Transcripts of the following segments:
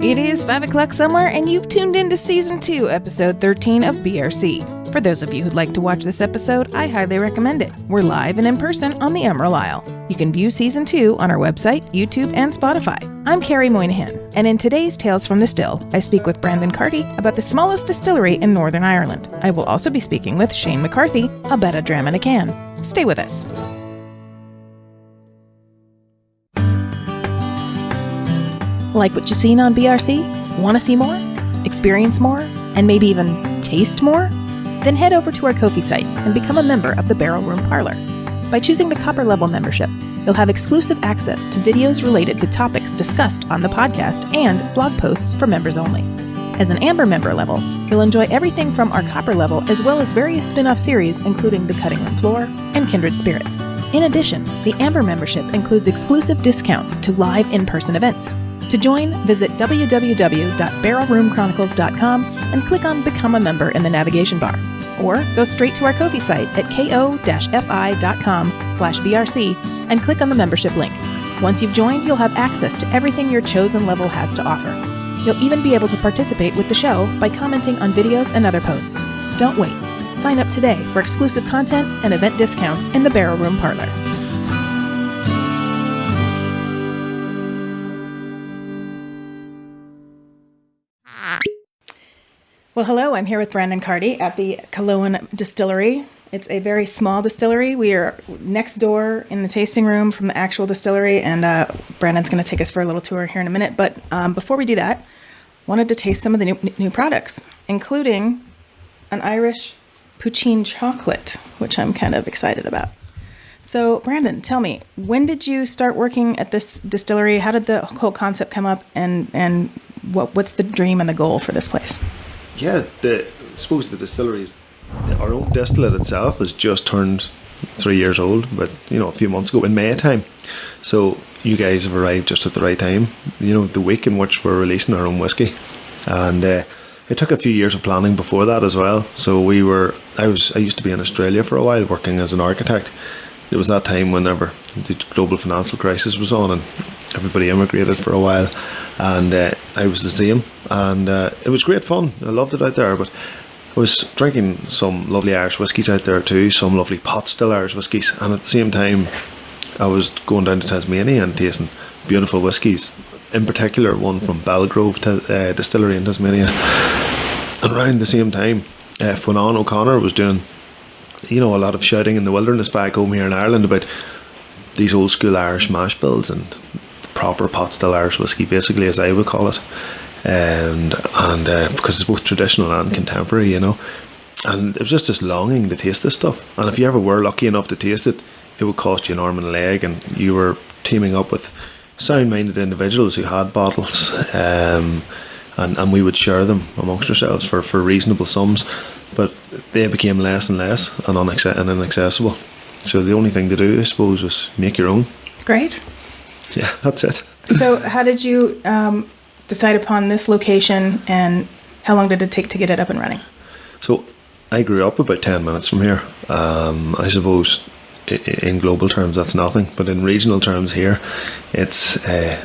It is 5 o'clock somewhere, and you've tuned into Season 2, Episode 13 of BRC. For those of you who'd like to watch this episode, I highly recommend it. We're live and in person on the Emerald Isle. You can view Season 2 on our website, YouTube, and Spotify. I'm Carrie Moynihan, and in today's Tales from the Still, I speak with Brenden Carty about the smallest distillery in Northern Ireland. I will also be speaking with Shane McCarthy about a dram in a can. Stay with us. Like what you've seen on BRC? Want to see more? Experience more? And maybe even taste more? Then head over to our Ko-fi site and become a member of the Barrel Room Parlor. By choosing the copper level membership, you'll have exclusive access to videos related to topics discussed on the podcast and blog posts for members only. As an amber member level, you'll enjoy everything from our copper level as well as various spin-off series including The Cutting Room Floor and Kindred Spirits. In addition, the amber membership includes exclusive discounts to live in-person events. To join, visit www.barrelroomchronicles.com and click on Become a Member in the navigation bar. Or go straight to our Ko-fi site at ko-fi.com/BRC and click on the membership link. Once you've joined, you'll have access to everything your chosen level has to offer. You'll even be able to participate with the show by commenting on videos and other posts. Don't wait. Sign up today for exclusive content and event discounts in the Barrel Room Parlor. Well, hello, I'm here with Brenden Carty at the Killowen Distillery. It's a very small distillery. We are next door in the tasting room from the actual distillery, and Brendan's going to take us for a little tour here in a minute. But before we do that, wanted to taste some of the new products, including an Irish poutine chocolate, which I'm kind of excited about. So, Brenden, tell me, when did you start working at this distillery? How did the whole concept come up, and what's the dream and the goal for this place? Yeah, I suppose the distillery, our own distillate itself has just turned 3 years old, but a few months ago in May time. So you guys have arrived just at the right time. The week in which we're releasing our own whiskey, and it took a few years of planning before that as well. So I used to be in Australia for a while working as an architect. There was that time whenever the global financial crisis was on and everybody immigrated for a while, and I was the same, and it was great fun. I loved it out there, but I was drinking some lovely Irish whiskies out there too, some lovely pot still Irish whiskies, and at the same time I was going down to Tasmania and tasting beautiful whiskies, in particular one from Belgrove Distillery in Tasmania. And around the same time, Funan O'Connor was doing a lot of shouting in the wilderness back home here in Ireland about these old school Irish mash bills and the proper pot still Irish whiskey, basically, as I would call it, and because it's both traditional and contemporary, and it was just this longing to taste this stuff. And if you ever were lucky enough to taste it, it would cost you an arm and a leg, and you were teaming up with sound-minded individuals who had bottles, and we would share them amongst ourselves for reasonable sums. But they became less and less and inaccessible. So the only thing to do, I suppose, was make your own. Great. Yeah, that's it. So how did you decide upon this location, and how long did it take to get it up and running? So I grew up about 10 minutes from here. I suppose in global terms that's nothing, but in regional terms here, it's the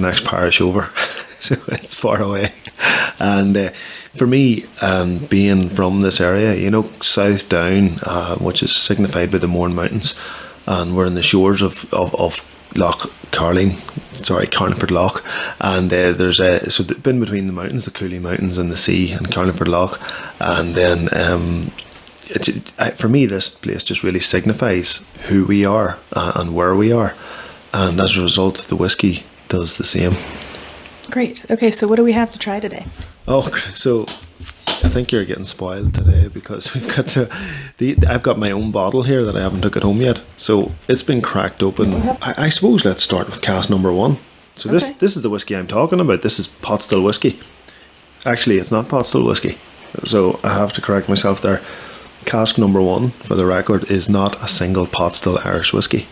next parish over. So it's far away. And for me, being from this area, South Down, which is signified by the Mourne Mountains, and we're in the shores of Loch Carlingford Loch, and there's been between the mountains, the Cooley Mountains and the sea, and Carlingford Loch, and then for me this place just really signifies who we are and where we are, and as a result the whiskey does the same. Great. Okay, so what do we have to try today? Oh, so I think you're getting spoiled today because we've got I've got my own bottle here that I haven't took it home yet. So it's been cracked open. I suppose let's start with cask number 1. So this is the whiskey I'm talking about. This is pot still whiskey. Actually, it's not pot still whiskey. So I have to correct myself there. Cask number 1, for the record, is not a single pot still Irish whiskey.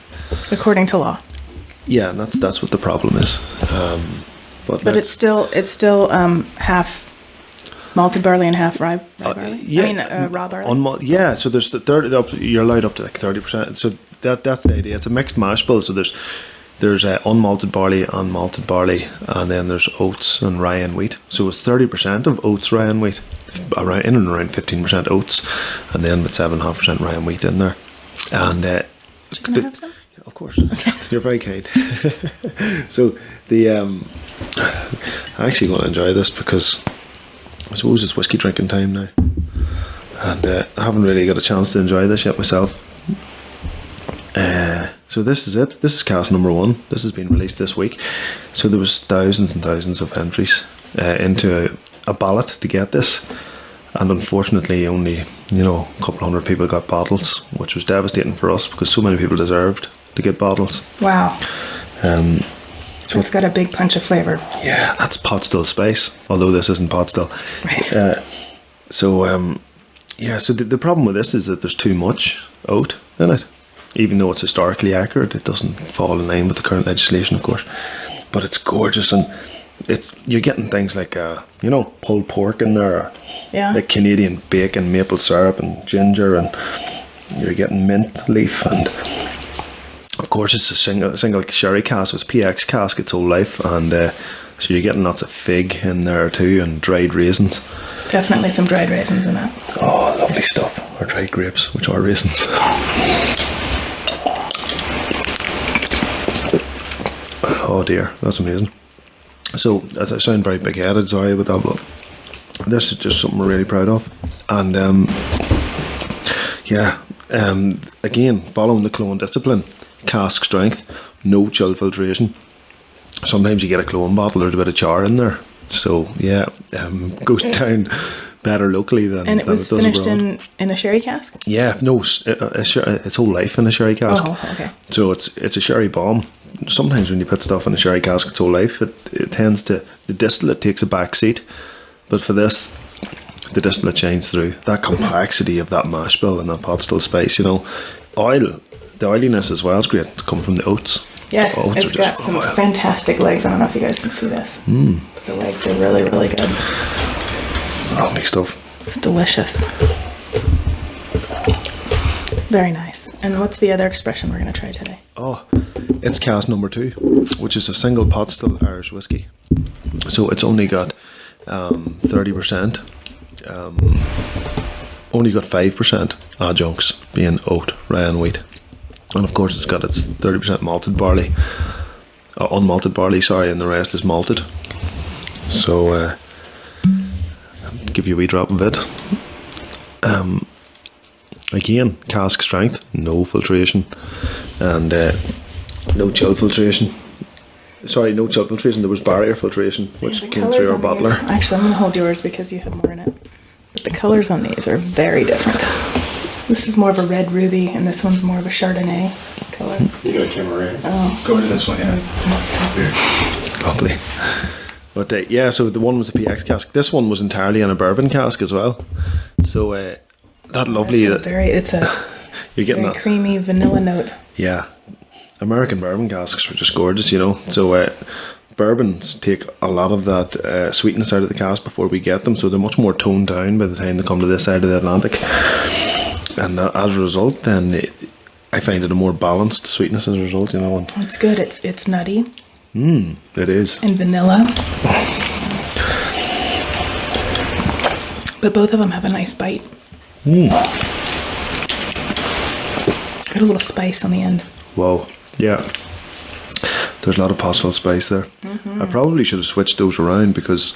According to law. Yeah, and that's what the problem is. But it's still half malted barley and half rye barley. Yeah, raw barley. So there's the 30. You're allowed up to like 30%. So that's the idea. It's a mixed mash bill. So there's There's unmalted barley and malted barley, and then there's oats and rye and wheat. So it's 30% of oats, rye and wheat, around 15% oats, and then with 7.5% rye and wheat in there. And Can I have some? of course, you're very kind. So I'm actually going to enjoy this because I suppose it's whiskey drinking time now, and I haven't really got a chance to enjoy this yet myself. So this is it. This is cask number 1. This has been released this week. So there was thousands and thousands of entries into a ballot to get this, and unfortunately only a couple hundred people got bottles, which was devastating for us because so many people deserved to get bottles. Wow. So it's got a big punch of flavour. Yeah, that's pot still spice, although this isn't pot still. Right. So the problem with this is that there's too much oat in it. Even though it's historically accurate, it doesn't fall in line with the current legislation, of course. But it's gorgeous, and you're getting things like pulled pork in there, like Canadian bacon, maple syrup, and ginger, and you're getting mint leaf, and of course it's a single sherry cask. It's PX cask its whole life, and so you're getting lots of fig in there too, and dried raisins. Definitely some dried raisins in it. Oh, lovely stuff. Or dried grapes, which are raisins. Oh dear, that's amazing. So I sound very big-headed, sorry about that, but this is just something we're really proud of. And again, following the clone discipline, cask strength, no chill filtration. Sometimes you get a clone bottle, there's a bit of char in there. So goes down better locally than and it was does finished abroad. in a sherry cask. Yeah, no, its whole life in a sherry cask. Oh, okay. So it's a sherry bomb. Sometimes when you put stuff in a sherry cask its whole life, it tends to, the distillate takes a back seat. But for this, the distillate shines through. That complexity of that mash bill and that pot still spice, oil, the oiliness as well is great to come from the oats. Yes, Oats it's got some fantastic legs. I don't know if you guys can see this. But the legs are really, really good. Lovely stuff. It's delicious. Very nice. And what's the other expression we're going to try today? Oh, it's cask number 2, which is a single pot still Irish whiskey. So it's only got 30%. Only got 5% adjuncts, being oat, rye and wheat. And of course it's got its 30% malted barley, unmalted barley, sorry, and the rest is malted. So I'll give you a wee drop of it. Again, cask strength, no filtration, and no chill filtration. Sorry, no chill filtration, there was barrier filtration, which came through our bottler. Actually, I'm going to hold yours because you have more in it. But the colours on these are very different. This is more of a red ruby, and this one's more of a Chardonnay colour. You got a camera right? Oh. Go to this one, yeah. Lovely. But so the one was a PX cask. This one was entirely in a bourbon cask as well. So that lovely. It's a you're getting very that creamy vanilla note. Yeah, American bourbon casks are just gorgeous, So bourbons take a lot of that sweetness out of the cask before we get them, so they're much more toned down by the time they come to this side of the Atlantic. And as a result, then I find it a more balanced sweetness as a result, And It's good. It's nutty. It is. And vanilla. But both of them have a nice bite. Got a little spice on the end. Wow. Yeah. There's a lot of pastel spice there. I probably should have switched those around because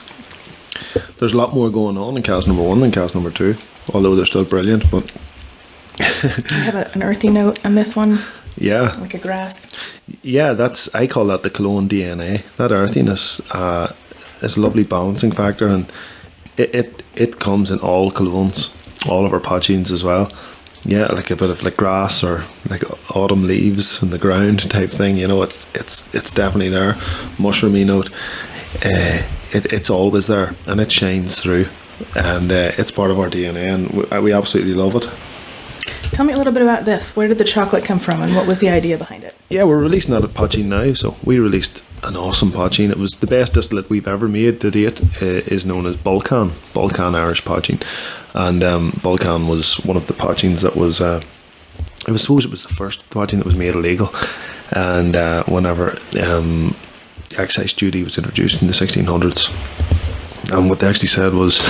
there's a lot more going on in cask number 1 than cask number 2, although they're still brilliant. But I have an earthy note on this one. Yeah. Like a grass. Yeah, I call that the cologne DNA. That earthiness is a lovely balancing factor, and it comes in all colognes, all of our poachines as well. Yeah, like a bit of like grass or like autumn leaves in the ground type thing. It's definitely there. Mushroomy note. It's always there, and it shines through, and it's part of our DNA, and we absolutely love it. Tell me a little bit about this. Where did the chocolate come from, and what was the idea behind it? Yeah, we're releasing that at poachine now. So we released an awesome poachine. It was the best distillate we've ever made to date. Is known as Balkan Irish poachine, and Balkan was one of the poachines that was I suppose it was the first podging that was made illegal, and whenever excise duty was introduced in the 1600s, and what they actually said was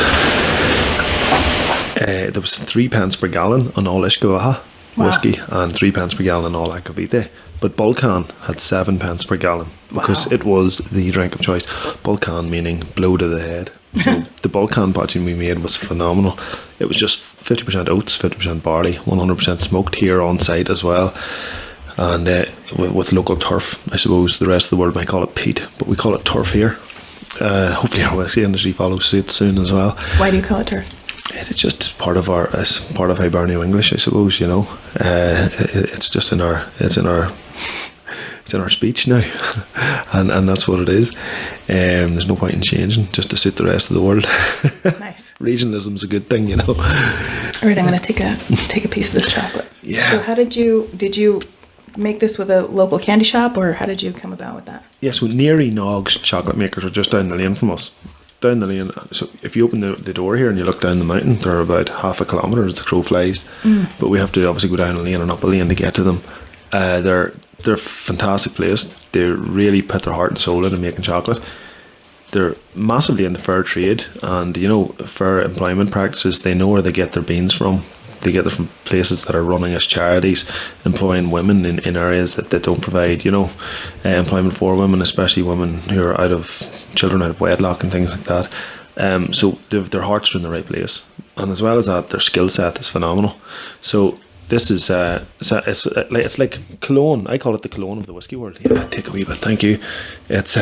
there was 3 pence per gallon on all Ishkawaha whiskey and 3 pence per gallon on all Akavite, but Balkan had 7 pence per gallon because it was the drink of choice. Balkan meaning blow to the head. So the Balkan podging we made was phenomenal. It was just 50% oats, 50% barley, 100% smoked here on site as well, and with local turf. I suppose the rest of the world might call it peat, but we call it turf here. Hopefully our whiskey industry follows suit soon as well. Why do you call it turf? It's just part of Hibernian English, I suppose. It's just in our speech now, and that's what it is. There's no point in changing just to suit the rest of the world. Nice. Regionalism's a good thing, All right, I'm going to take a piece of this chocolate. Yeah. So how did you make this with a local candy shop, or how did you come about with that? Yeah, so Neary Nog's chocolate makers are just down the lane from us. Down the lane, so if you open the door here and you look down the mountain, they're about half a kilometre as the crow flies. But we have to obviously go down a lane and up a lane to get to them. They're a fantastic place. They really put their heart and soul into making chocolate. They're massively into fair trade and fair employment practices. They know where they get their beans from. They get them from places that are running as charities, employing women in areas that don't provide, employment for women, especially women who are children out of wedlock and things like that. So their hearts are in the right place, and as well as that, their skill set is phenomenal. So this is it's like Cologne. I call it the Cologne of the whiskey world. Yeah, take a wee bit. Thank you. It's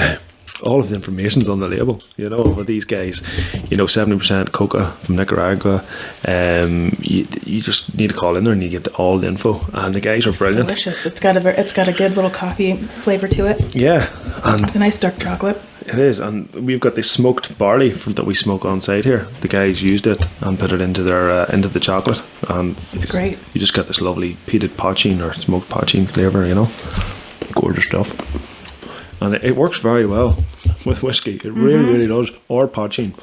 all of the information's on the label, with these guys, 70% coca from Nicaragua. You just need to call in there and you get all the info, and the guys are brilliant. Delicious. It's got a good little coffee flavor to it. Yeah, and it's a nice dark chocolate. It is, and we've got the smoked barley that we smoke on site here. The guys used it and put it into their into the chocolate, and it's great. You just get this lovely peated poaching or smoked poaching flavour, gorgeous stuff. And it works very well with whiskey. It really does. Or poaching.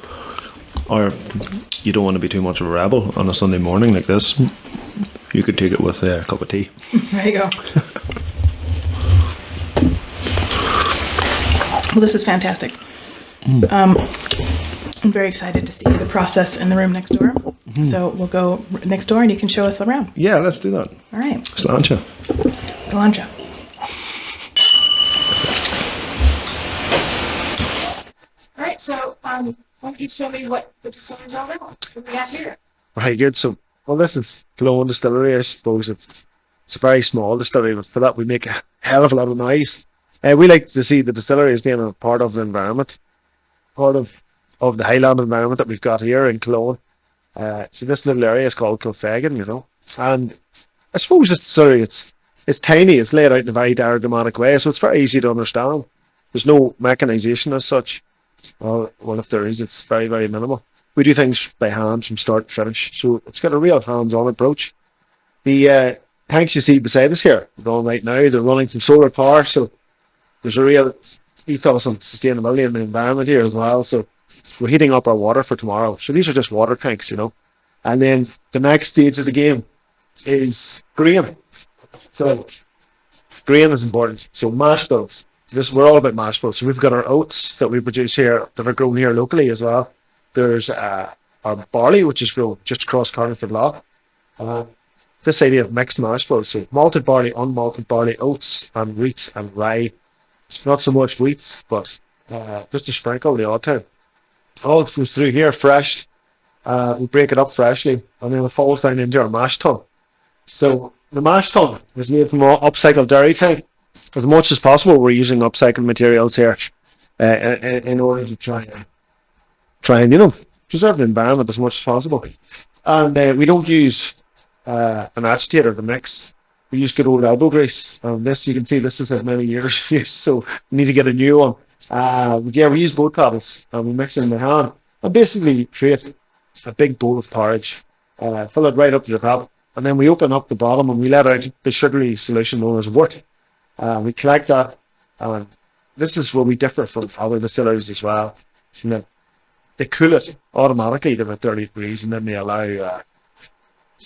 Or if you don't want to be too much of a rebel on a Sunday morning like this, you could take it with a cup of tea. There you go. Well, this is fantastic. I'm very excited to see the process in the room next door. So we'll go next door and you can show us around. Yeah, let's do that. All right. Sláinte. Sláinte. All right, so why don't you show me what the distilleries are? What we got here? Right, good. So, this is Cologne Distillery. I suppose it's a very small distillery, but for that we make a hell of a lot of noise. We like to see the distillery as being a part of the environment, part of the highland environment that we've got here in Cologne. So this little area is called Kilfegan, and I suppose it's tiny. It's laid out in a very diagrammatic way, so it's very easy to understand. There's no mechanisation as such. Well, if there is, it's very, very minimal. We do things by hand from start to finish, so it's got a real hands-on approach. The tanks you see beside us here, they're on right now. They're running from solar power, so there's a real ethos on sustainability in the environment here as well. So we're heating up our water for tomorrow. So these are just water tanks, And then the next stage of the game is grain. So grain is important. So mash bills. We're all about mash bills. So we've got our oats that we produce here that are grown here locally as well. There's our barley, which is grown just across Carniford Lough. This idea of mixed mash bills. So malted barley, unmalted barley, oats and wheat and rye. Not so much wheat, but just a sprinkle the odd time. All goes through here fresh. We break it up freshly, and then it falls down into our mash tun. So the mash tun is made from upcycled dairy tank. As much as possible, we're using upcycled materials here in order to try and preserve the environment as much as possible. And we don't use an agitator to mix. We use good old elbow grease. This, you can see, this is as many years use, so we need to get a new one. But yeah, we use boat paddles and we mix it in the hand and basically create a big bowl of porridge, fill it right up to the top, and then we open up the bottom and we let out the sugary solution known as wort. We collect that, and this is where we differ from other distilleries as well. They cool it automatically to about 30 degrees, and then they allow,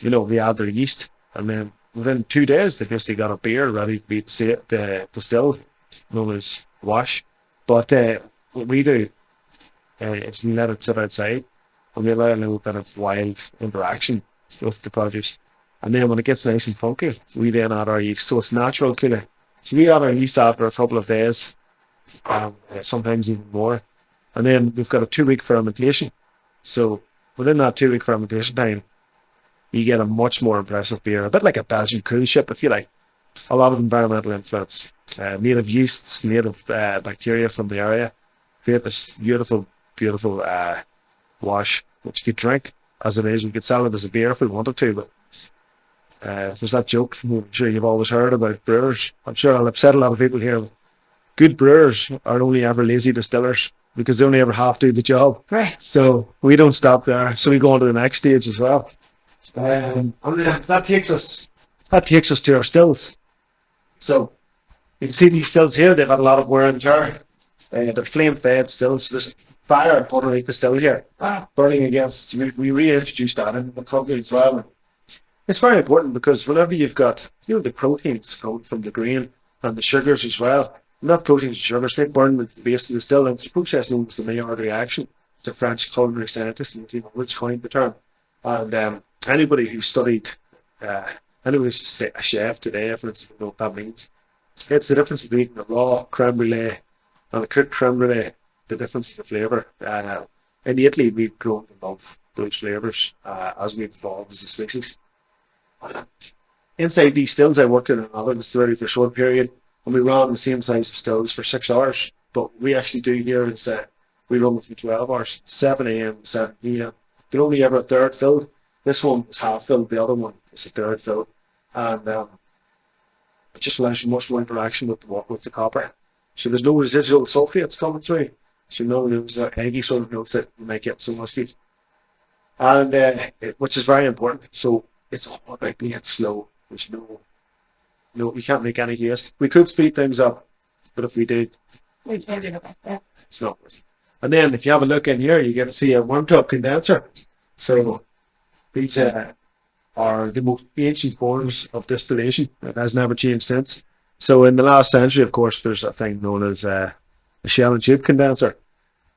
we add their yeast, and then within 2 days, they basically got a beer ready to be distilled, known as wash. But what we do is we let it sit outside, and we allow a little bit of wild interaction with the produce. And then when it gets nice and funky, we then add our yeast. So it's natural cooling. So we add our yeast after a couple of days, sometimes even more. And then we've got a 2-week fermentation. So within that 2-week fermentation time, you get a much more impressive beer, a bit like a Belgian cruise ship, if you like. A lot of environmental influence, native yeasts, native bacteria from the area, create this beautiful, beautiful wash, which you could drink as it is. We could sell it as a beer if we wanted to, but there's that joke I'm sure you've always heard about brewers. I'm sure I'll upset a lot of people here. Good brewers are only ever lazy distillers because they only ever half do the job. Right. So we don't stop there. So we go on to the next stage as well. And then that takes us to our stills. So you can see these stills here. They've had a lot of wear and tear. They're flame-fed stills. There's fire underneath the still here, burning against. We reintroduced that into the country as well. It's very important because whenever you've got the proteins coming from the grain and the sugars as well, and that proteins and sugars, they burn at the base of the still, and it's a process known as the Maillard reaction. It's a French culinary scientist in the 1800s coined the term. And anybody who studied, anybody who's a chef today, for instance, will know what that means. It's the difference between a raw creme brulee and a cooked creme brulee, the difference in the flavour. Innately, we've grown to love those flavours as we've evolved as a species. Inside these stills, I worked in another distillery for a short period, and we ran the same size of stills for 6 hours. But what we actually do here is we run them for 12 hours, 7 a.m. to 7 p.m. They're only ever a third filled. This one is half filled, the other one is a third filled. And it just allows you much more interaction with the copper. So there's no residual sulfates coming through. So no those eggy sort of notes that you might get some whiskies. And which is very important. So it's all about being slow. There's no, we can't make any haste. We could speed things up, but if we did, We can't do that. it's not worth it. And then if you have a look in here, you get to see a worm tub condenser. So these are the most ancient forms of distillation. It has never changed since. So in the last century, of course, there's a thing known as a shell and tube condenser.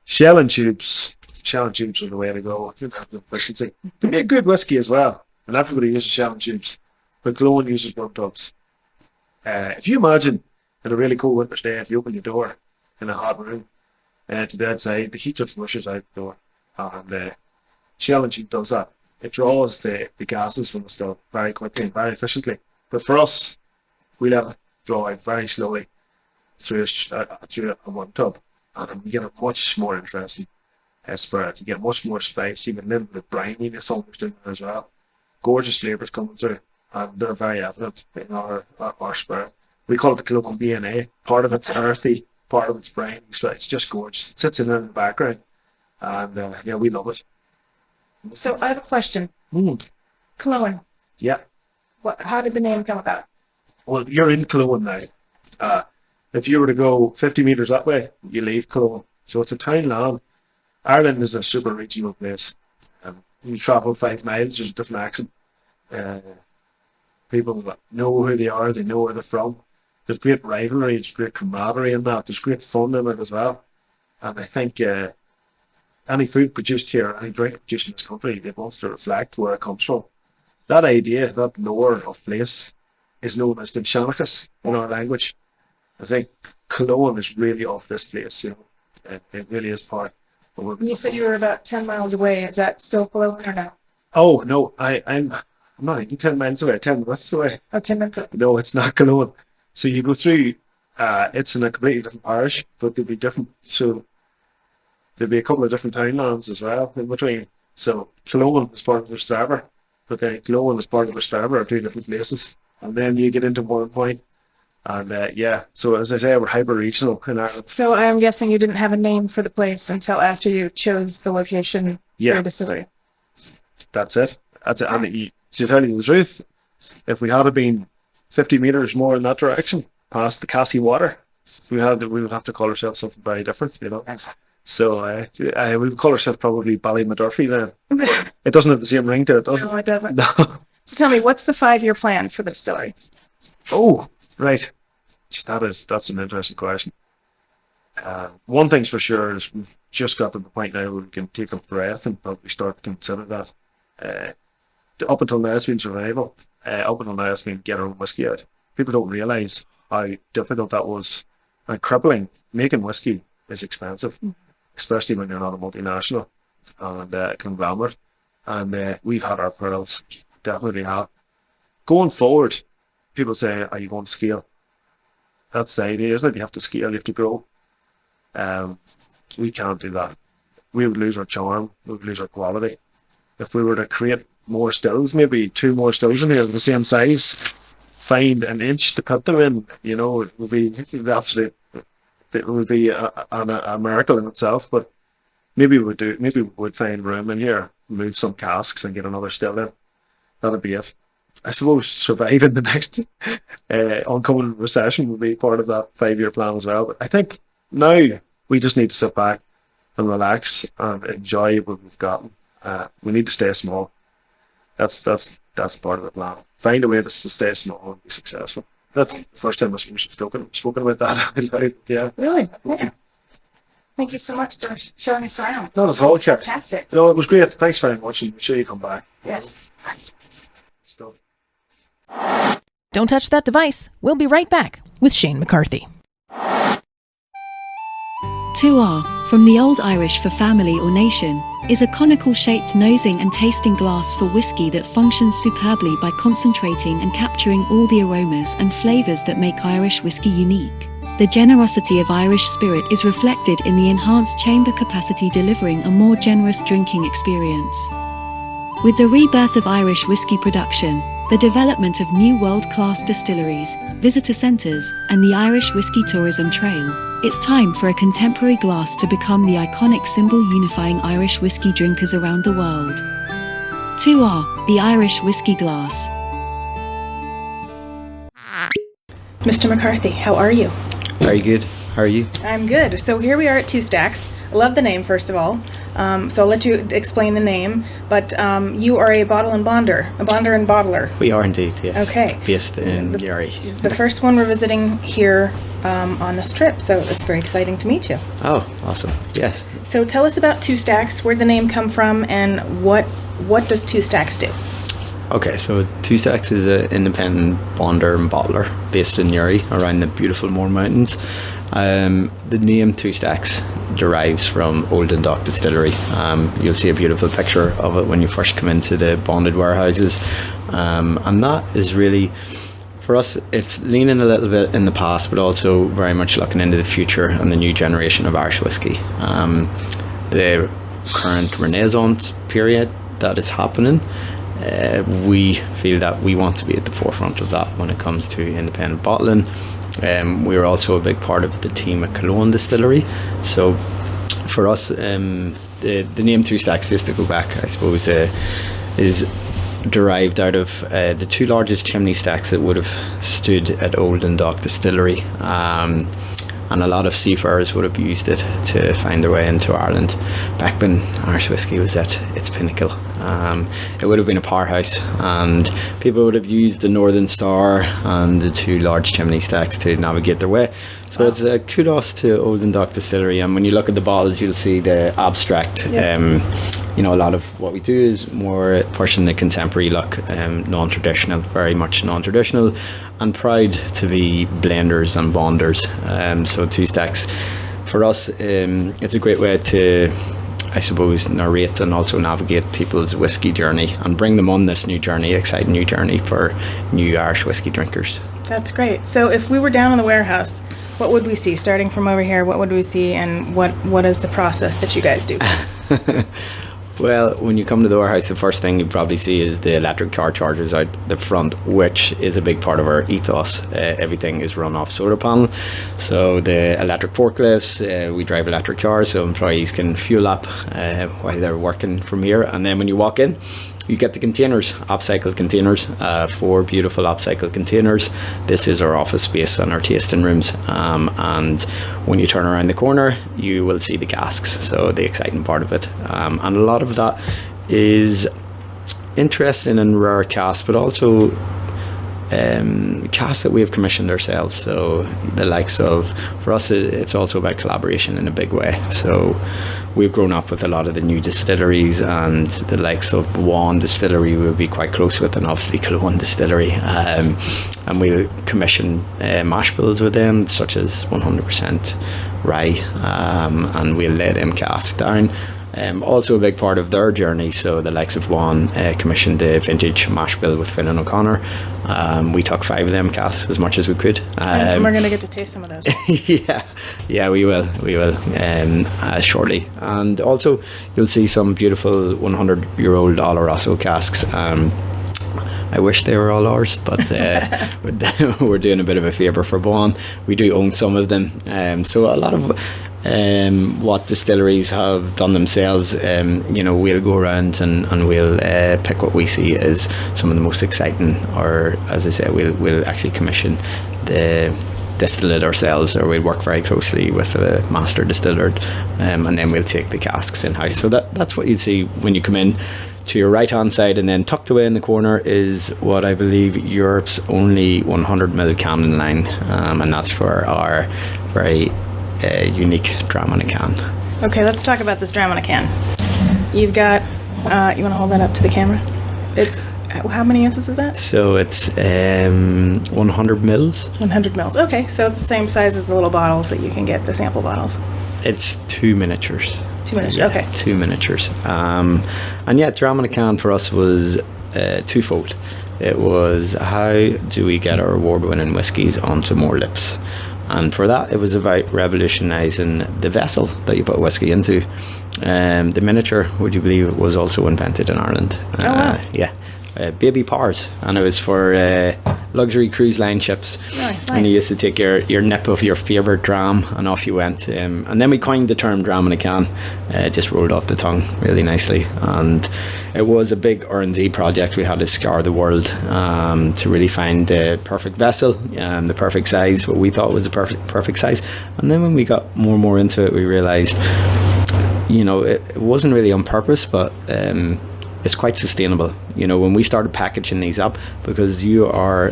Shell and tubes are the way to go. Efficiency. They make good whiskey as well, and everybody uses shell and tubes. But Cologne uses worm tubs. If you imagine in a really cold winter's day, if you open your door in a hot room to the outside, the heat just rushes out the door, and shell and tube does that. It draws the gases from the still very quickly and very efficiently. But for us, we let it draw out very slowly through a worm tub, and you get a much more interesting spirit. You get much more spice. You get a little bit of brininess almost in there as well. Gorgeous flavours coming through, and they're very evident in our spirit. We call it the Cologne DNA. Part of it's earthy, part of it's briny. So it's just gorgeous. It sits in there in the background, and we love it. So I have a question. Cologne. Yeah. How did the name come about? Well, you're in Cologne now. If you were to go 50 metres that way, you leave Cologne. So it's a town land. Ireland is a super regional place. You travel 5 miles, there's a different accent. People know who they are, they know where they're from. There's great rivalry, there's great camaraderie in that. There's great fun in it as well. And I think any food produced here, any drink produced in this country, it wants to reflect where it comes from. That idea, that lore of place, is known as the Chronicles in our language. I think Cologne is really of this place, It really is part. You said you were about 10 miles away. Is that still Cologne or no? Oh, no, I'm not even 10 miles away, 10 minutes away. Oh, 10 minutes away. No, it's not Cologne. So you go through, it's in a completely different parish, but they'll be different. So there'll be a couple of different townlands as well in between. So Cologne is part of the Straver, but then Cologne is part of the Straver are 2 different places. And then you get into one point. And so as I say, we're hyper-regional in Ireland. So I'm guessing you didn't have a name for the place until after you chose the location for your distillery. That's it. And to tell you the truth, if we had been 50 metres more in that direction, past the Cassie water, we would have to call ourselves something very different, So we would call ourselves probably Ballymacdurfy then. It doesn't have the same ring to it, does it? No, it doesn't. No. So tell me, what's the 5-year plan for the distillery? Oh, right. That's an interesting question. One thing's for sure is we've just got to the point now where we can take a breath and probably start to consider that. Up until now, it's been survival. Up until now, it's been get our own whiskey out. People don't realise how difficult that was and crippling. Making whiskey is expensive, especially when you're not a multinational and conglomerate. And we've had our pearls, definitely have. Going forward, people say, are you going to scale? That's the idea, isn't it? You have to scale, you have to grow. We can't do that. We would lose our charm, we would lose our quality. If we were to create more stills, maybe 2 more stills in here of the same size, find an inch to cut them in, you know, it would be absolute. It would be a miracle in itself. But maybe we would find room in here, move some casks, and get another still in. That'd be it. I suppose surviving the next oncoming recession would be part of that 5-year plan as well. But I think now we just need to sit back and relax and enjoy what we've gotten. We need to stay small. That's part of the plan. Find a way to stay small and be successful. That's the first time I've spoken about that. Yeah. Really? Yeah. Thank you so much for showing us around. Not at all, Carty. Fantastic. No, it was great. Thanks very much, and make sure you come back. Yes. Stuff. Don't touch that device. We'll be right back with Shane McCarthy. 2R, from the Old Irish for family or nation, is a conical-shaped nosing and tasting glass for whiskey that functions superbly by concentrating and capturing all the aromas and flavours that make Irish whiskey unique. The generosity of Irish spirit is reflected in the enhanced chamber capacity, delivering a more generous drinking experience. With the rebirth of Irish whiskey production, the development of new world-class distilleries, visitor centres, and the Irish Whiskey Tourism Trail, it's time for a contemporary glass to become the iconic symbol unifying Irish whiskey drinkers around the world. 2R, the Irish Whiskey Glass. Mr. McCarthy, how are you? Very good. How are you? I'm good. So here we are at Two Stacks. I love the name, first of all. So I'll let you explain the name. But you are a bottle and bonder and bottler. We are indeed, yes. Okay. Based in Uri. The first one we're visiting here on this trip, so it's very exciting to meet you. Oh, awesome. Yes. So tell us about Two Stacks, where'd the name come from, and what does Two Stacks do? Okay, so Two Stacks is an independent bonder and bottler based in Uri, around the beautiful Mourne Mountains. The name Two Stacks derives from Old Dock Distillery. You'll see a beautiful picture of it when you first come into the bonded warehouses. And that is really, for us, it's leaning a little bit in the past, but also very much looking into the future and the new generation of Irish whiskey. The current Renaissance period that is happening, we feel that we want to be at the forefront of that when it comes to independent bottling. We're also a big part of the team at Cologne Distillery. So for us, the name Two Stacks, just to go back, I suppose, is derived out of the 2 largest chimney stacks that would have stood at Old Dock Distillery. And a lot of seafarers would have used it to find their way into Ireland back when Irish whiskey was at its pinnacle. It would have been a powerhouse, and people would have used the Northern Star and the 2 large chimney stacks to navigate their way. So it's a kudos to Old Dock Distillery. And when you look at the bottles, you'll see the abstract. A lot of what we do is more pushing the contemporary look, non-traditional, very much non-traditional, and proud to be blenders and bonders. So Two Stacks, for us, it's a great way to, I suppose, narrate and also navigate people's whiskey journey and bring them on this new journey, exciting new journey for new Irish whiskey drinkers. That's great. So if we were down in the warehouse, what would we see? Starting from over here, what would we see, and what is the process that you guys do? Well, when you come to the warehouse, the first thing you probably see is the electric car chargers out the front, which is a big part of our ethos. Everything is run off solar panel. So the electric forklifts, we drive electric cars, so employees can fuel up while they're working from here. And then when you walk in, you get the containers, upcycled containers, 4 beautiful upcycled containers. This is our office space and our tasting rooms. And when you turn around the corner, you will see the casks. So the exciting part of it. And a lot of that is interested in rare casks, but also casks that we have commissioned ourselves. So the likes of, for us, it's also about collaboration in a big way. So we've grown up with a lot of the new distilleries, and the likes of One Distillery we'll be quite close with, and obviously Kilwan Distillery, and we'll commission mash bills with them, such as 100% rye, and we'll lay them casks down. Also a big part of their journey, so the likes of One commissioned the vintage mash bill with Finn and O'Connor. We took 5 of them casks, as much as we could. And we're going to get to taste some of those. yeah, we will shortly. And also you'll see some beautiful 100-year-old Oloroso casks. I wish they were all ours, but we're doing a bit of a favour for Boan. We do own some of them, so a lot of what distilleries have done themselves, we'll go around and we'll pick what we see as some of the most exciting, or as I say, we'll actually commission the distillate ourselves, or we'll work very closely with a master distiller, and then we'll take the casks in-house. So that's what you'd see when you come in. To your right hand side, and then tucked away in the corner, is what I believe Europe's only 100ml can line, and that's for our very unique dram in a can. Okay, let's talk about this dram in a can. You've got, you want to hold that up to the camera? It's, how many ounces is that? So it's 100 mils. 100 mils. Okay, so it's the same size as the little bottles that you can get, the sample bottles. It's 2 miniatures. 2 miniatures, yeah, okay. 2 miniatures. And yeah, dram in a can for us was twofold. It was, how do we get our award-winning whiskies onto more lips? And for that, it was about revolutionising the vessel that you put whiskey into. The miniature, would you believe, it was also invented in Ireland. Oh, wow. Yeah. Baby Pars, and it was for luxury cruise line ships. Nice. And you used to take your nip of your favourite dram, and off you went. And then we coined the term dram in a can. Just rolled off the tongue really nicely. And it was a big R&D project. We had to scour the world to really find the perfect vessel, the perfect size, what we thought was the perfect size. And then when we got more and more into it, we realised, it wasn't really on purpose, but it's quite sustainable. When we started packaging these up, because you're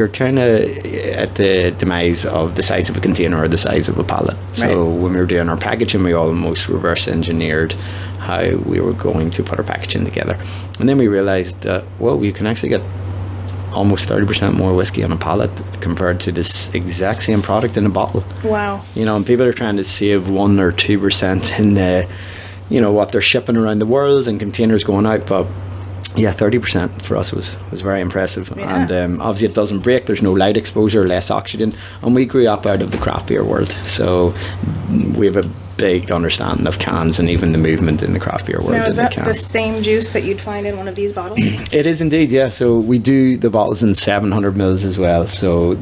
kind of at the demise of the size of a container or the size of a pallet. So right. When we were doing our packaging, we almost reverse engineered how we were going to put our packaging together. And then we realized that, well, you can actually get almost 30% more whiskey on a pallet compared to this exact same product in a bottle. Wow. And people are trying to save 1 or 2% in what they're shipping around the world and containers going out, but yeah, 30% for us was very impressive. Yeah. And obviously it doesn't break, there's no light exposure, less oxygen, and we grew up out of the craft beer world, so we have a big understanding of cans and even the movement in the craft beer world. Now, is that the same juice that you'd find in one of these bottles? It is indeed, yeah. So we do the bottles in 700 mils as well. So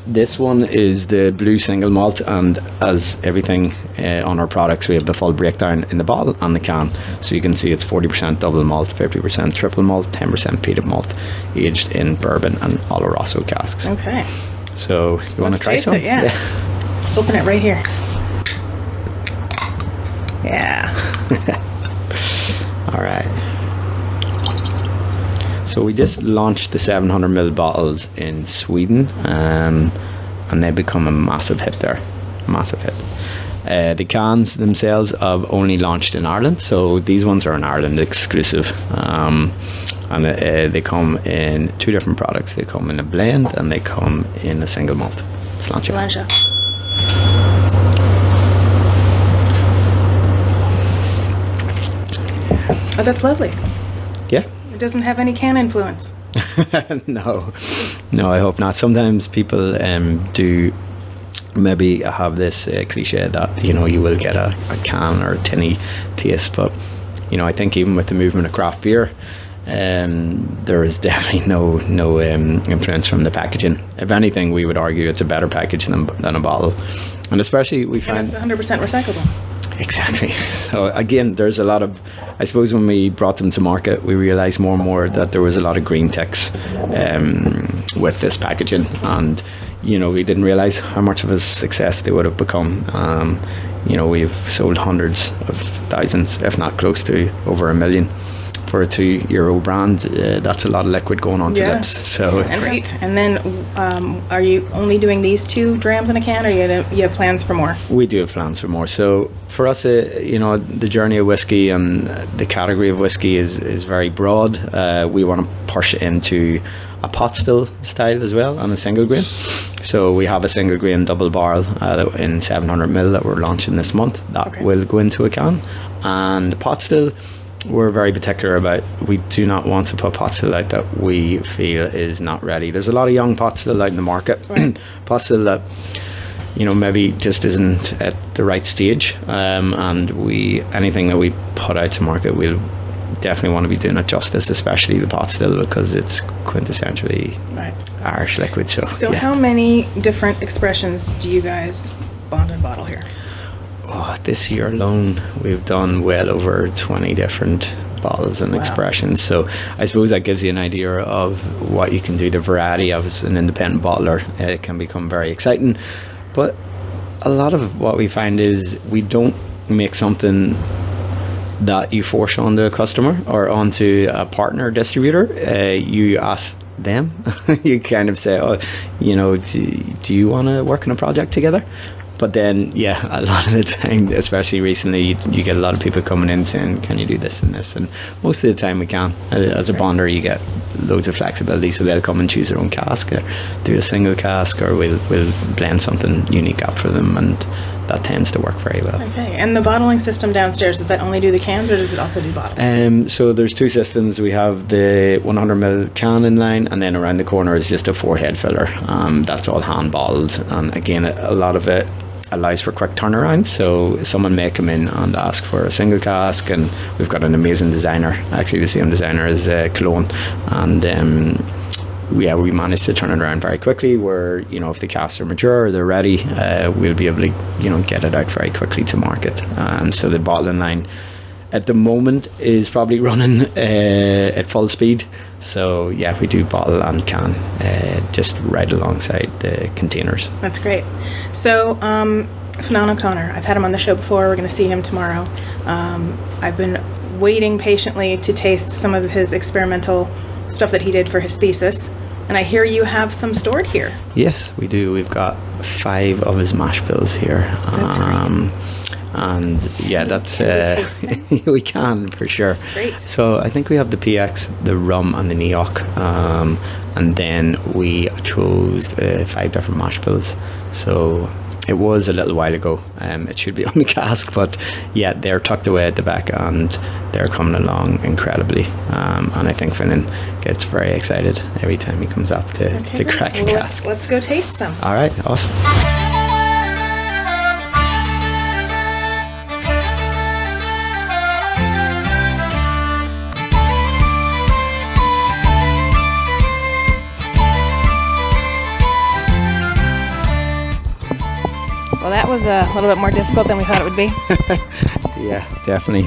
this one is the blue single malt, and as everything on our products, we have the full breakdown in the bottle and the can. So you can see it's 40% double malt, 50% triple malt, 10% peated malt, aged in bourbon and Oloroso casks. Okay. So you want to try taste some? It, yeah. Open it right here. Yeah. All right. So we just launched the 700ml bottles in Sweden, and they become a massive hit there. Massive hit. The cans themselves have only launched in Ireland, so these ones are an Ireland exclusive. And they come in 2 different products. They come in a blend and they come in a single malt. Sláinte. Oh, that's lovely. Yeah. It doesn't have any can influence. No, I hope not. Sometimes people do maybe have this cliche that you will get a can or a tinny taste, but I think even with the movement of craft beer, there is definitely no influence from the packaging. If anything, we would argue it's a better package than a bottle, and especially we find it's 100% recyclable. Exactly. So again, there's a lot of, I suppose when we brought them to market, we realised more and more that there was a lot of green ticks with this packaging, and we didn't realise how much of a success they would have become. We've sold hundreds of thousands, if not close to over 1 million. for a €2 brand, that's a lot of liquid going onto lips. So Great. And then are you only doing these 2 drams in a can, or you have plans for more? we do have plans for more. So for us, the journey of whiskey and the category of whiskey is very broad. We want to push into a pot still style as well, and a single grain. So we have a single grain double barrel in 700ml that we're launching this month. That will go into a can. And pot still, we're very particular about. We do not want to put pot still out that we feel is not ready. There's a lot of young pot still out in the market. Pot still that maybe just isn't at the right stage. And anything that we put out to market, we'll definitely want to be doing it justice, especially the pot still, because it's quintessentially Irish liquid. So how many different expressions do you guys bond and bottle here? This year alone, we've done well over 20 different bottles and expressions. So I suppose that gives you an idea of what you can do. The variety of as an independent bottler, it can become very exciting. But a lot of what we find is we don't make something that you force onto a customer or onto a partner distributor. You ask them. You kind of say, do you want to work on a project together? But then, a lot of the time, especially recently, you get a lot of people coming in saying, can you do this and this? And most of the time we can. As a bonder, you get loads of flexibility, so they'll come and choose their own cask, or do a single cask, or we'll blend something unique up for them, and that tends to work very well. Okay, and the bottling system downstairs, does that only do the cans, or does it also do bottles? So there's 2 systems. We have the 100ml can in line, and then around the corner is just a 4-head filler. That's all hand bottled, and again, a lot of it allows for quick turnaround. So someone may come in and ask for a single cask, and we've got an amazing designer, actually the same designer as Cologne, and we managed to turn it around very quickly, where if the casks are mature or they're ready, we'll be able to get it out very quickly to market. So the bottling line at the moment is probably running at full speed. So we do bottle and can just right alongside the containers. That's great. So Fionn O'Connor, I've had him on the show before. We're going to see him tomorrow. I've been waiting patiently to taste some of his experimental stuff that he did for his thesis, and I hear you have some stored here. Yes, we do. We've got 5 of his mash bills here. That's great. And that's we can for sure. Great. So I think we have the PX, the rum, and the Neok, and then we chose 5 different mash bills. So it was a little while ago. It should be on the cask, but they're tucked away at the back, and they're coming along incredibly. And I think Fionn gets very excited every time he comes up to crack a cask. Let's go taste some. All right, awesome. Well, that was a little bit more difficult than we thought it would be. Yeah, definitely.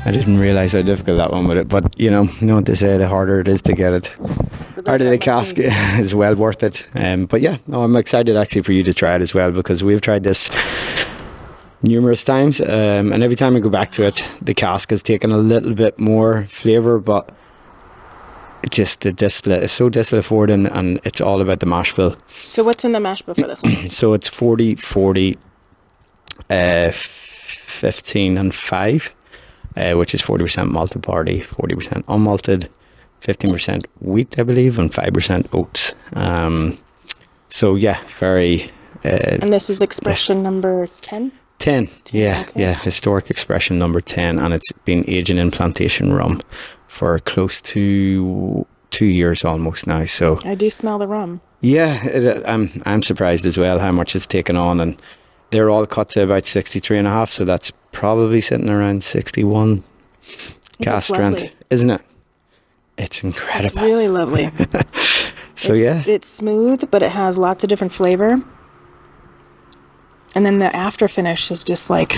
I didn't realise how difficult that one would be, but you know what they say, the harder it is to get it out of the cask is well worth it. But I'm excited actually for you to try it as well, because we've tried this numerous times, and every time I go back to it, the cask has taken a little bit more flavour, but just the distillate is so distillate forward, and it's all about the mash bill. So what's in the mash bill for this one? So it's 40, 40, 15 and 5, which is 40% malted barley, 40% unmalted, 15% wheat, I believe, and 5% oats. Very... and this is expression number 10? 10, yeah, okay. yeah, historic expression number 10, and it's been aging in plantation rum for close to 2 years almost now. So I do smell the rum. Yeah, I'm surprised as well how much it's taken on, and they're all cut to about 63.5, so that's probably sitting around 61 cask strength, isn't it? It's incredible. It's really lovely. It's smooth, but it has lots of different flavor. And then the after finish is just like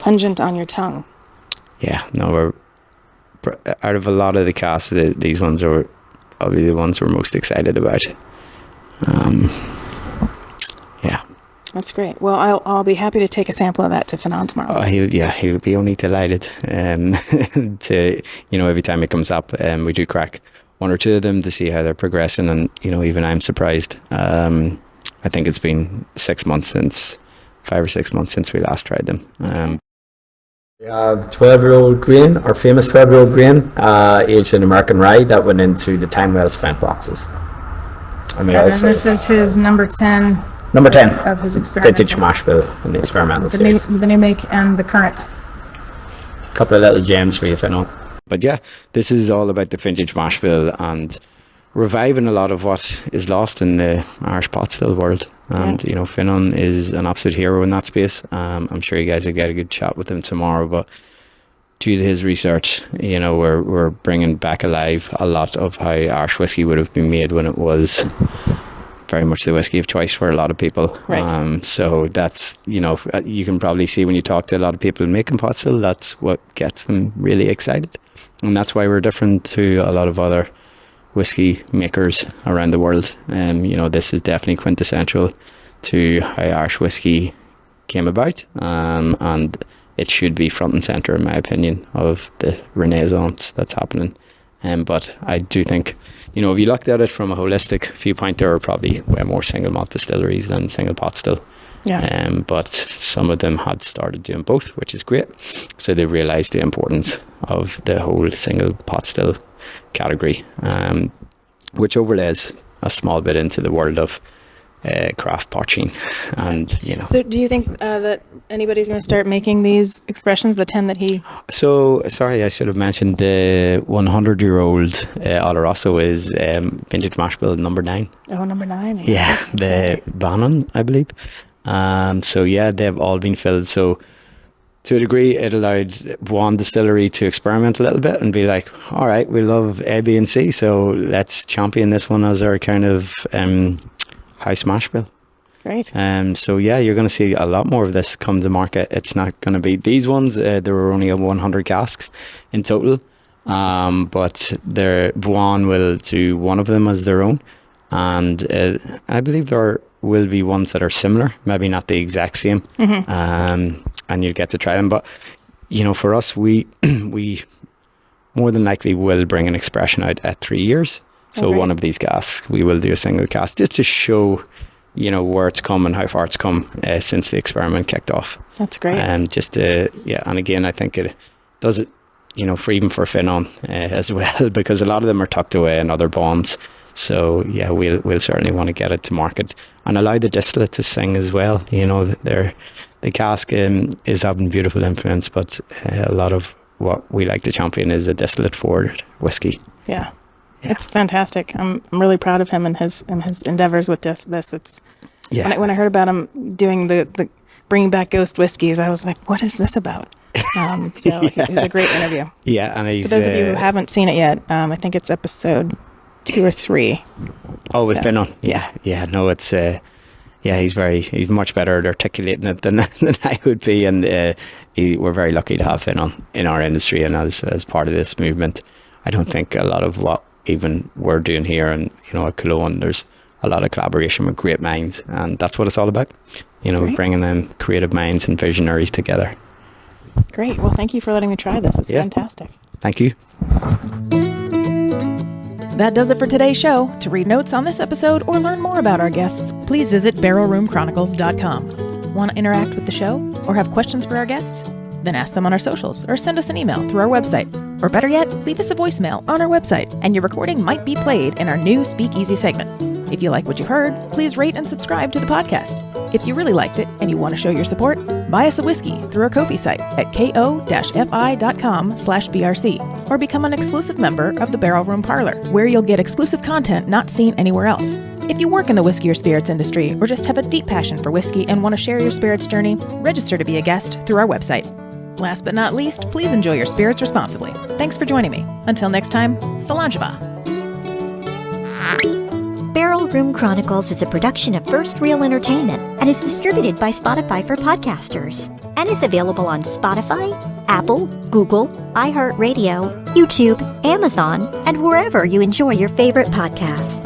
pungent on your tongue. Yeah, no, out of a lot of the casks, these ones are probably the ones we're most excited about. That's great. Well, I'll be happy to take a sample of that to Finan tomorrow. Oh, he'll be only delighted to, every time it comes up, we do crack one or two of them to see how they're progressing, and even I'm surprised. I think it's been 5 or 6 months since we last tried them. We have 12-year-old grain, our famous 12-year-old grain, aged in American rye that went into the time well spent boxes. And this is his number 10. Number 10 of his experimental. vintage mash bill in the experimental stage. The new make and the current. Couple of little gems for you, Finan. But yeah, this is all about the vintage mash bill and reviving a lot of what is lost in the Irish pot still world. And Finan is an absolute hero in that space. I'm sure you guys will get a good chat with him tomorrow, but due to his research, we're bringing back alive a lot of how Irish whiskey would have been made when it was very much the whiskey of choice for a lot of people. Right. So that's, you can probably see when you talk to a lot of people making pot still, that's what gets them really excited. And that's why we're different to a lot of other whiskey makers around the world. This is definitely quintessential to how Irish whiskey came about, and it should be front and centre, in my opinion, of the renaissance that's happening. But I do think, if you looked at it from a holistic viewpoint, there are probably way more single malt distilleries than single pot still. Yeah. But some of them had started doing both, which is great. So they realised the importance of the whole single pot still category, which overlays a small bit into the world of craft poaching. And So do you think that anybody's going to start making these expressions, the 10 that he... So sorry, I should have mentioned the 100-year-old Oloroso is vintage mash bill number 9. Oh, number 9. Yeah, the Bannon, I believe. So yeah, they've all been filled. So to a degree, it allowed one distillery to experiment a little bit and be like, all right, we love A, B, and C, so let's champion this one as our kind of house mash bill. Great. So yeah, you're going to see a lot more of this come to market. It's not going to be these ones. There were only 100 casks in total, but Buon will do one of them as their own, and I believe there will be ones that are similar, maybe not the exact same. And you'll get to try them. But for us, we more than likely will bring an expression out at 3 years. So one of these casks, we will do a single cask just to show, where it's come and how far it's come since the experiment kicked off. That's great. And and again, I think it does it, for even for Finan as well, because a lot of them are tucked away in other bonds. So yeah, we'll certainly want to get it to market and allow the distillate to sing as well. The cask is having beautiful influence, but a lot of what we like to champion is a distillate forward whiskey. Yeah. It's fantastic. I'm really proud of him and his endeavors with this. It's when I heard about him doing the bringing back ghost whiskeys, I was like, what is this about? So it was a great interview. Yeah, and for those of you who haven't seen it yet, I think it's episode 2 or 3. Oh, with Finan. Yeah. No, it's he's much better at articulating it than I would be, and we're very lucky to have Finan in our industry and as part of this movement. I don't think a lot of what even we're doing here and at Cologne, there's a lot of collaboration with great minds, and that's what it's all about. Bringing them creative minds and visionaries together. Great. Well, thank you for letting me try this. It's fantastic. Thank you. That does it for today's show. To read notes on this episode or learn more about our guests, please visit barrelroomchronicles.com. Want to interact with the show or have questions for our guests? Then ask them on our socials or send us an email through our website. Or better yet, leave us a voicemail on our website and your recording might be played in our new Speakeasy segment. If you like what you heard, please rate and subscribe to the podcast. If you really liked it and you want to show your support, buy us a whiskey through our Ko-fi site at ko-fi.com/BRC or become an exclusive member of the Barrel Room Parlor, where you'll get exclusive content not seen anywhere else. If you work in the whiskey or spirits industry or just have a deep passion for whiskey and want to share your spirits journey, register to be a guest through our website. Last but not least, please enjoy your spirits responsibly. Thanks for joining me. Until next time, Solanjava. Barrel Room Chronicles is a production of First Reel Entertainment and is distributed by Spotify for podcasters and is available on Spotify, Apple, Google, iHeartRadio, YouTube, Amazon, and wherever you enjoy your favorite podcasts.